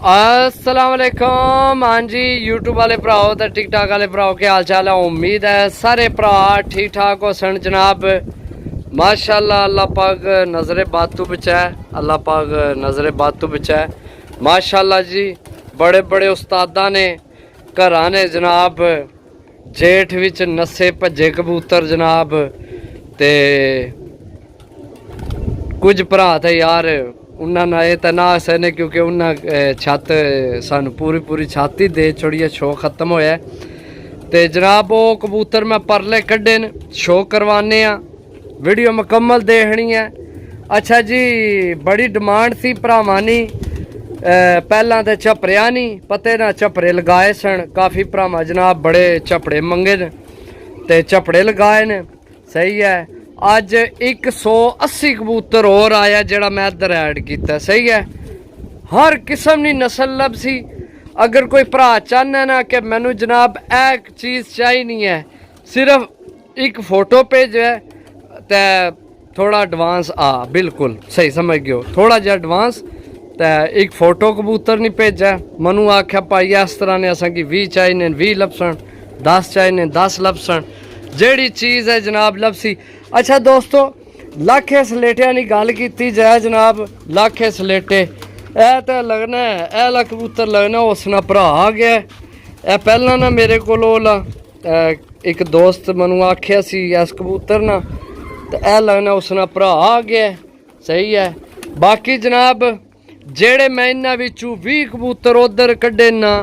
अस्सलाम वालेकुम। हाँ जी, यूट्यूब वाले भराओ तो टिकटॉक वाले भराओ के हाल चाल है। उम्मीद है सारे भरा ठीक ठाक हो सन जनाब। माशाल्लाह अल्लाह पाक नज़र बातू बचा है, अल्लाह पाक नज़र बातू बचा है। माशाल्लाह जी, बड़े बड़े उस्तादा ने घरां ने जनाब जेठ विच नस्से भज्जे कबूतर जनाब। ते कुछ भरा थे यार उन्होंने ये तो ना सहने क्योंकि उन्हें छत सानू पूरी पूरी छत ही दे छोड़ी है। शो खत्म होया ते जनाब वो कबूतर मैं परले कड्ढे न शो करवाने आ, वीडियो मुकम्मल देखनी है। अच्छा जी, बड़ी डिमांड सी भरावानी पहला तो झपरिया नहीं पते ना झपरे लगाए सन। काफ़ी भरावां जनाब बड़े झपड़े मंगे न ते झपड़े लगाए न। सही है, अज 180 कबूतर और आया जड़ा मैं इधर ऐड किया। सही है, हर किस्म की नस्ल लब सी। अगर कोई भरा चाहना ना कि मैनू जनाब एक चीज़ चाहिए नहीं है, सिर्फ एक फोटो भेजे तो थोड़ा एडवांस बिल्कुल सही समझ गयो, थोड़ा जहा एडवांस तो एक फोटो कबूतर नहीं भेजा। मनु आख्या भाई इस तरह ने असा कि 20 चाहिए 20 लभसन, 10 चाहिए 10 लभसन, जेड़ी चीज़ है जनाब लभसी। अच्छा दोस्तों, लाखे सलेटिया की गल की जाए जनाब, लाखे सलेटे ए तो लगना है एला कबूतर लगना उसना भरा आ गया। ए पहला ना मेरे को एक दोस्त मनु आख्या सी इस कबूतर ना तो ए लगना उसना भरा आ गया। सही है, बाकी जनाब जेड़े मैं इन्होंने 20 कबूतर उधर कड्ढे ना,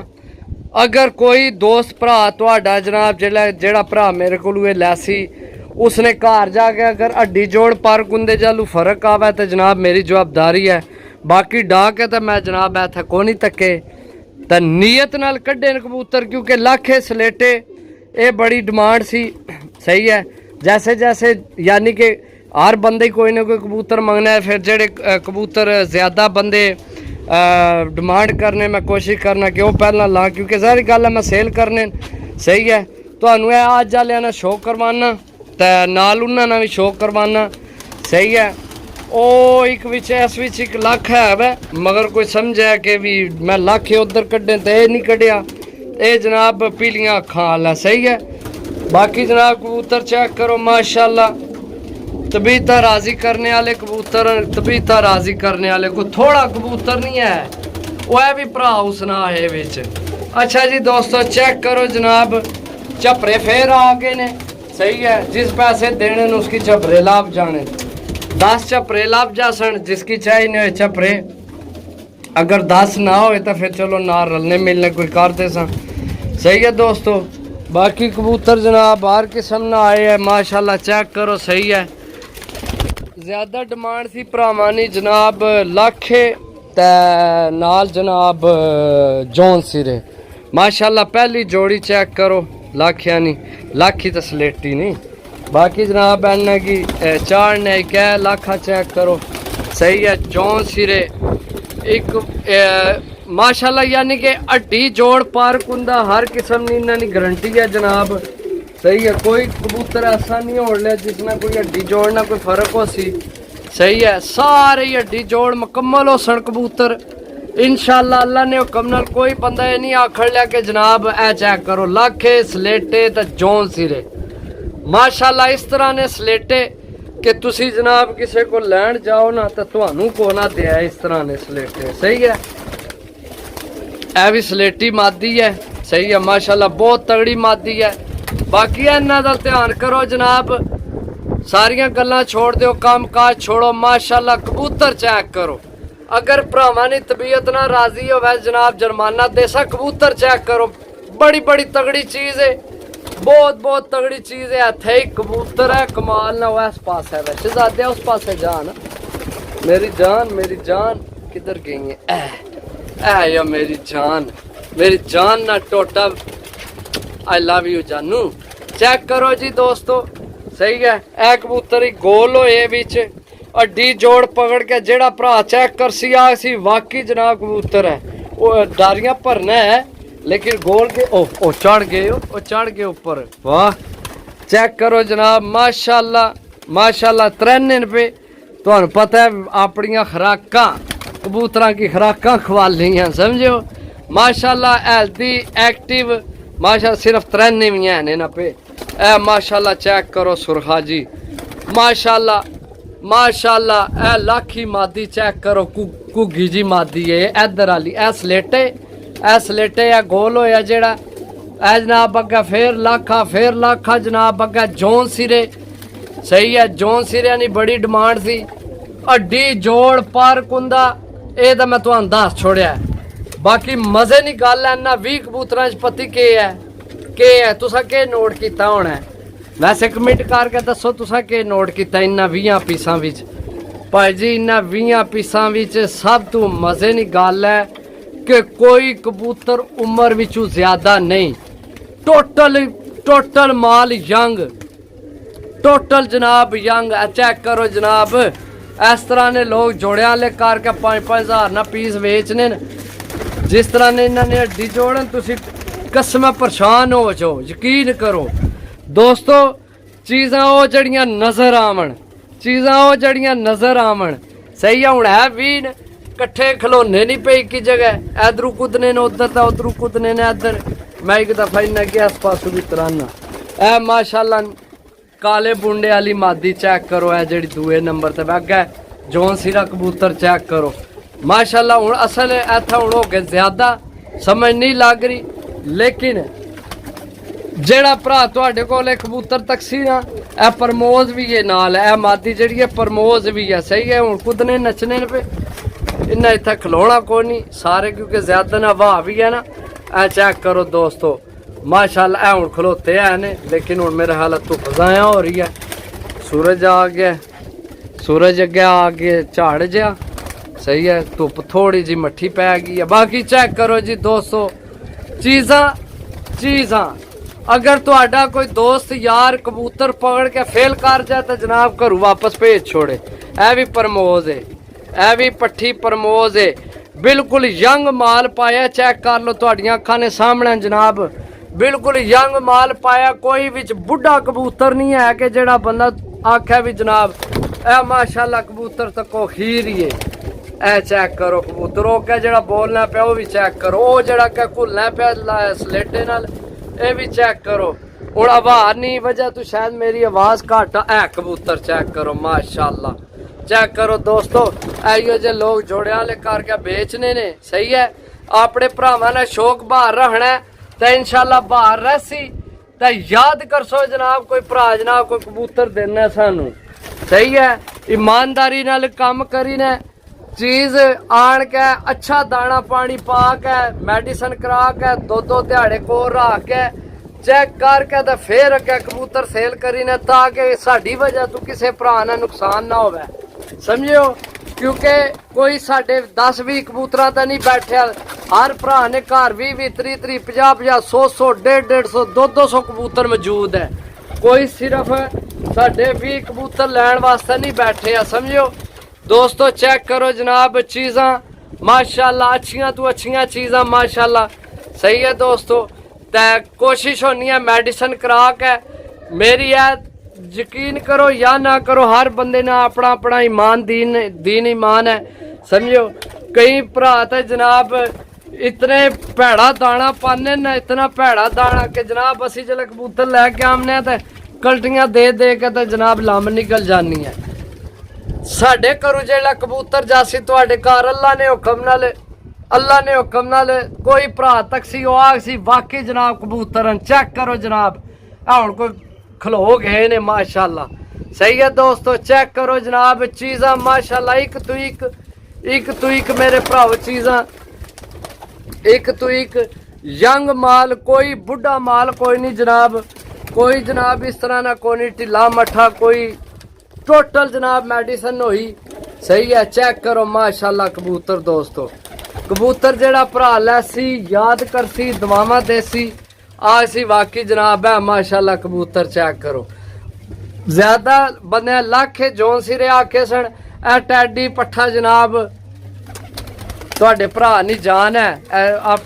अगर कोई दोस्त भरा तुहाडा जनाब जेड़ा भरा मेरे को लैसी उसने घर जाके अगर हड्डी जोड़ पर कुंदे जालू फर्क आवे तो जनाब मेरी जवाबदारी है। बाकी डाक है तो मैं जनाब इत्थे को नहीं तके तो नीयत नाल कड्ढे न कबूतर, क्योंकि लाखे सलेटे ये बड़ी डिमांड सी। सही है, जैसे जैसे यानी कि हर बंदे कोई ना कोई कबूतर मंगना है, फिर जेड़े कबूतर ज़्यादा बंदे डिमांड करने मैं कोशिश करना कि वो पहला ला, क्योंकि सारी गल है मैं सेल करने। सही है, तो अज वाले ने शो करवाना तो नाल उन्होंने भी शो करवाना। सही है, ओ एक विच इस विच एक लख है वै, मगर कोई समझे कि भी मैं लख उधर कड्ढे तो यह नहीं कढ़िया, ये जनाब पीलियां अखां वाला। सही है, बाकी जनाब कबूतर चेक करो माशाल्लाह, तबीयता राज़ी करने वाले कबूतर, तबीयता राज़ी करने वाले को थोड़ा कबूतर नहीं है, वह भी भरा उसना है विच। अच्छा जी दोस्तों, चेक करो जनाब झपरे फिर आ गए ने। सही है, जिस पैसे देने न उसकी झपरे लाभ जाने, 10 झपरे लाभ जा सन जिसकी चाहिए नहीं झपरे। अगर 10 ना हो तो फिर चलो ना रलने मिलने कोई करते सन। सही है दोस्तों, बाकी कबूतर जनाब हर किस्म ना आए है माशाल्लाह, चेक करो। सही है, ज़्यादा डिमांड थी भरावानी जनाब लाखे ते नाल जनाब जौन सिरे माशाल्लाह। पहली जोड़ी चेक करो, लाखिया नहीं लाखी तो सलेटी नहीं। बाकी जनाब एना की चाड़ने क्या लाखा चेक करो। सही है, जौन सिरे एक माशाल्लाह, यानी कि हड्डी जोड़ पार कुंदा हर किस्म की इन्होंने गारंटी है जनाब। सही है, कोई कबूतर ऐसा नहीं हो लिया जिसमें कोई हड्डी जोड़ ना कोई फर्क हो सी। सही है, सारे हड्डी जोड़ मुकम्मल हो सन कबूतर इंशाअल्लाह। अल्लाह ने हुक्म नाल कोई बंदा ये नहीं आखड़ लिया कि जनाब ए चेक करो लाखे सलेटे तो जौन सिरे माशाल्लाह। इस तरह ने सलेटे कि तुसी जनाब किसी को लैन जाओ ना तो तुहानू को ना दिया इस तरह ने सलेटे। सही है, ए भी सलेटी मादी है। सही है, माशाल्लाह बहुत तगड़ी मादी है। बाकी इन्हां दा ध्यान करो जनाब, सारियां गल्लां छोड़ दो, काम काज छोड़ो। माशाल्लाह कबूतर चेक करो, अगर भरावां दी तबीयत ना राजी होवे जनाब जुर्माना देसा। कबूतर चेक करो, बड़ी बड़ी तगड़ी चीज़ है, बहुत बहुत तगड़ी चीज़ है। इत्थे ही कबूतर है कमाल ना, वो इस पास है वैसे ज़्यादा उस पास है। जान मेरी जान किधर गई है या मेरी जान ना टोटा। आई लव यू जानू। चेक करो जी दोस्तों। सही है, ए कबूतर ही गोल होए बिच हड्डी जोड़ पकड़ के जेड़ा भरा चेक कर सी वाकई जनाब कबूतर है। वो डारियां भरना है लेकिन गोल के ओ चढ़ गए ऊपर। वाह, चेक करो जनाब माशाल्लाह माशाल्लाह। 93 रुपये तुहानू पता है अपनियां खुराकां कबूतरा की खुराकां खवा ली हैं, समझो। माशाल्लाह हेल्थी एक्टिव माशा सिर्फ त्रैने भी हैं इन्हां पे। ए माशाल्लाह चेक करो सुरखा जी, माशाल्लाह माशाल्लाह। ए लाखी मादी चेक करो, घुग्गी जी मादी है इधर आली। ए सलेटे ए गोल होया जेड़ा। ए जनाब अग्गे फिर लाखा जनाब अग्गे जौन सिरे। सही है, जौन सिरे नी बड़ी डिमांड सी। हड्डी जोड़ पर कुंदा ये तो मैं तुहानू दस छोड़िया। बाकी मजे नी गल है ना 20 कबूतरां च पति के है तुसा के नोट किया होना है। वैसे कमेंट करके दसो तुसा के नोट किया इन्ना 20 पीसां विच। भाई जी इन्ना 20 पीसां विच सब तो मजे नी गल है कि कोई कबूतर उम्र विचों ज्यादा नहीं। टोटल माल यंग, टोटल जनाब यंग। चेक करो जनाब, इस तरह ने लोग जोड़िया वाले करके 5-5 हज़ार ना पीस बेचने न। जिस तरह ने इन्होंने हड्डी जोड़न तुसी कसम परेशान हो जाओ। यकीन करो दोस्तों, चीज़ां वो जड़ियां नज़र आवन, नज़र आवन। सही है, हुण है भी कट्ठे खलोने नहीं पे एक जगह, इधरू कुदने ने उधर तो उधरू कुदने ने इधर। मैं एक दफा इन्हें गया इस पासों भी तराना। ए माशाल्लाह काले बुंडे वाली मादी चेक करो, है जी दूए नंबर ते अगे जौन सिरा कबूतर चेक करो माशाल्लाह। हुण असल इत्थे हुण हो गए ज्यादा, समझ नहीं लग रही। लेकिन जेड़ा भरा तुहाडे कोल कबूतर तकसी ना, ए प्रमोद भी है नाल, ए मादी जिहड़ी है प्रमोद भी है। सही है, हुण कुदने नचने पे इन्ना इत्थे खलोना कोई नहीं सारे, क्योंकि ज्यादा ना हवा भी है ना। ए चेक करो दोस्तों माशाल्लाह, ए हुण खलोते हैं ने, लेकिन हुण मेरे हालत धुप ज़ाया हो रही है। सूरज आ गया, सूरज अगे आ गया झाड़ जहा। सही है, धुप थोड़ी जी मट्ठी पै गई है। बाकी चेक करो जी दोस्तों, चीज़ां अगर तुहाडा कोई दोस्त यार कबूतर पकड़ के फेल कर जाए तो जनाब घरों वापस भेज छोड़े। ए भी प्रमोज है, ए भी पट्ठी प्रमोज है, बिल्कुल यंग माल पाया। चेक कर लो तुहाडियां अखां ने सामने जनाब, बिल्कुल यंग माल पाया। कोई विच बुढ़ा कबूतर नहीं है कि जेड़ा बंदा आखे भी जनाब ए माशाल्लाह कबूतर तको खीर ही है। ए चेक करो कबूतर ओ क्या जेड़ा बोलना पे वो भी चेक करो, ओ जेड़ा क्या घुलना पे सलेटे नाल ये भी चेक करो। हुण आवाज नहीं वजह तो शायद मेरी आवाज घट है। कबूतर चेक करो माशाल्लाह, चेक करो दोस्तों। इहो जे लोग जोड़िया वाले करके बेचने ने। सही है, अपने भरावां ने शौक बाहर रखना है तो इंशाल्लाह बाहर रहसी तो याद कर सो जनाब, कोई भरा जनाब कोई कबूतर देना सानू। सही है, ईमानदारी नाल काम करीने चीज़ आन के अच्छा दाना पानी पा के मेडिसन करा के 2-2 दिहाड़े को रख के चेक करके तो फिर अगे कबूतर सेल करीने, ताकि साड़ी वजह तो किसी भरा ने नुकसान ना होवे। समझो, क्योंकि कोई साढ़े 10-20 कबूतर तो नहीं बैठे, हर भरा ने घर 20-20 30-30 50-50 100-100 150-150 200 कबूतर मौजूद है। कोई सिर्फ साढ़े 20 कबूतर लैन वास्ते नहीं बैठे है। समझो दोस्तों, चेक करो जनाब चीज़ां माशाल्लाह, अच्छियां तो अच्छियां चीज़ां माशाल्लाह। सही है दोस्तों, तो कोशिश होनी है मेडिसन करा के। मेरी है यकीन करो या ना करो, हर बंदे ने अपना अपना ईमान दीन ईमान है। समझो, कई भरा तो जनाब इतने भैड़ा दाना पाने न, इतना भैड़ा दाना कि जनाब असी जल्द कबूतर लैके आने तो कल्टियां दे के तो जनाब लम्ब निकल जानी है। साढ़े घरों जेड़ा कबूतर जासी तुहाडे घर अल्लाह ने हुक्म नाल कोई भरा तकसी आखसी वाकई जनाब कबूतर। चेक करो जनाब, हुण कोई खलो गए ने माशाल्लाह। सही है दोस्तों, चेक करो जनाब चीज़ां माशाल्लाह, एक तो एक मेरे भराओ चीज़ां, एक तो एक यंग माल, कोई बुढ़ा माल कोई नहीं जनाब, कोई जनाब इस तरह ना कोई ढिला मठा, कोई टोटल जनाब मेडिसन हुई। सही है, चेक करो माशाल्लाह कबूतर दोस्तों। कबूतर जेड़ा भरा लैसी याद करसी दवावां देसी आसी वाकई जनाब है माशाल्लाह कबूतर। चेक करो ज्यादा बंदे लाखे जौन सिरे आखे सन ए टैडी पट्ठा जनाब तुहाडे भरा नी जान है।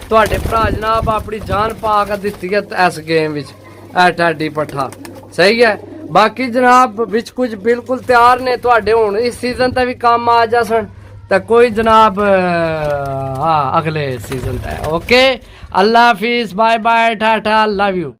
तुहाडे भरा जनाब अपनी जान पा के दित्ती है इस गेम विच ए टैडी पट्ठा। सही है, बाकी जनाब विच कुछ बिल्कुल तैयार ने तुहाडे हुण इस सीजन ते भी काम आ जासन तो कोई जनाब हाँ अगले सीजन है। ओके, अल्लाह हाफिज, bye bye, tata, love you.